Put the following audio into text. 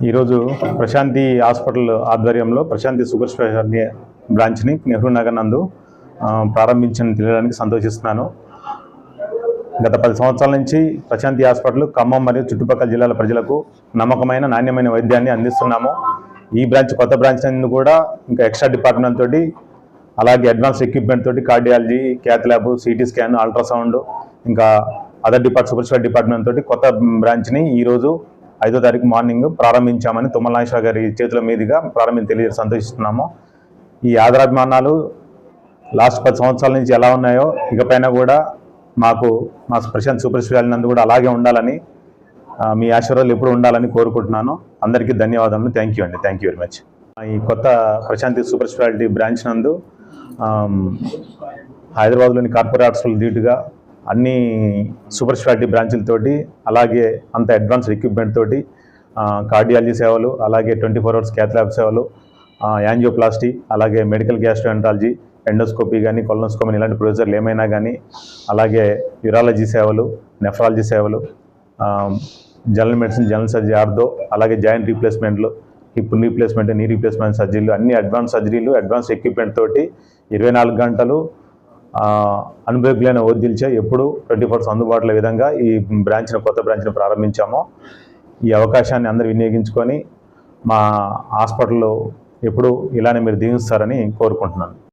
ఈరోజు ప్రశాంతి హాస్పిటల్ ఆధ్వర్యంలో Prashanti super speciality బ్రాంచ్ని Nehru Nagar నందు ప్రారంభించని తెలియడానికి సంతోషిస్తున్నాను. గత 10 సంవత్సరాల నుంచి ప్రశాంతి హాస్పిటల్ ఖమ్మం మరియు చుట్టుపక్కల జిల్లాల ప్రజలకు నమ్మకమైన నాణ్యమైన వైద్యాన్ని అందిస్తున్నాము. ఈ బ్రాంచ్ కొత్త బ్రాంచ్ నందు కూడా ఇంకా ఎక్స్ట్రా డిపార్ట్మెంట్ తోటి అలాగే అడ్వాన్స్ ఎక్విప్మెంట్ తోటి cardiology, cath lab, CT scan, ultrasound ఇంకా అదర్ సూపర్ స్పెషాలిటీ డిపార్ట్మెంట్ తోటి కొత్త బ్రాంచ్ని ఈరోజు 5వ తారీఖు మార్నింగ్ ప్రారంభించామని తుమ్మల నాగేశ్వర గారి చేతుల మీదుగా తెలియజేసి సంతోషిస్తున్నాము. ఈ ఆదరాభిమానాలు లాస్ట్ 10 సంవత్సరాల నుంచి ఎలా ఉన్నాయో ఇకపైన కూడా మా ప్రశాంత్ సూపర్ స్పెషాలిటీ నందు కూడా అలాగే ఉండాలని, మీ ఆశీర్వాదాలు ఎప్పుడు ఉండాలని కోరుకుంటున్నాను. అందరికీ ధన్యవాదాలు. Thank you very much. ఈ కొత్త ప్రశాంతి సూపర్ స్పెషాలిటీ బ్రాంచ్ నందు హైదరాబాద్లోని కార్పొరేట్ హాస్పిటల్ ధీటుగా అన్ని సూపర్ స్పెషాలిటీ బ్రాంచులతోటి అలాగే అంత అడ్వాన్స్డ్ ఎక్విప్మెంట్ తోటి కార్డియాలజీ సేవలు, అలాగే 24 hours క్యాత్ ల్యాబ్ సేవలు, యాంజియోప్లాస్టీ, అలాగే మెడికల్ గ్యాస్ట్రోఎంట్రాలజీ, ఎండోస్కోపీ కానీ కొలనోస్కోపీ ఇలాంటి ప్రొసీజర్లు ఏమైనా కానీ, అలాగే యూరాలజీ సేవలు, నెఫ్రాలజీ సేవలు, general medicine, general surgery, ortho, అలాగే జాయింట్ రీప్లేస్మెంట్లు, హిప్ రీప్లేస్మెంట్, నీ రీప్లేస్మెంట్ సర్జరీలు, అన్ని అడ్వాన్స్ సర్జరీలు అడ్వాన్స్ ఎక్విప్మెంట్ తోటి 24 గంటలు అనుభవజ్ఞులైన వైద్యులచే ఎప్పుడు 24 hours అందుబాటులో విధంగా ఈ కొత్త బ్రాంచ్ను ప్రారంభించాము. ఈ అవకాశాన్ని అందరూ వినియోగించుకొని మా హాస్పిటల్లో ఎప్పుడు ఇలానే మీరు దీవిస్తారని కోరుకుంటున్నాను.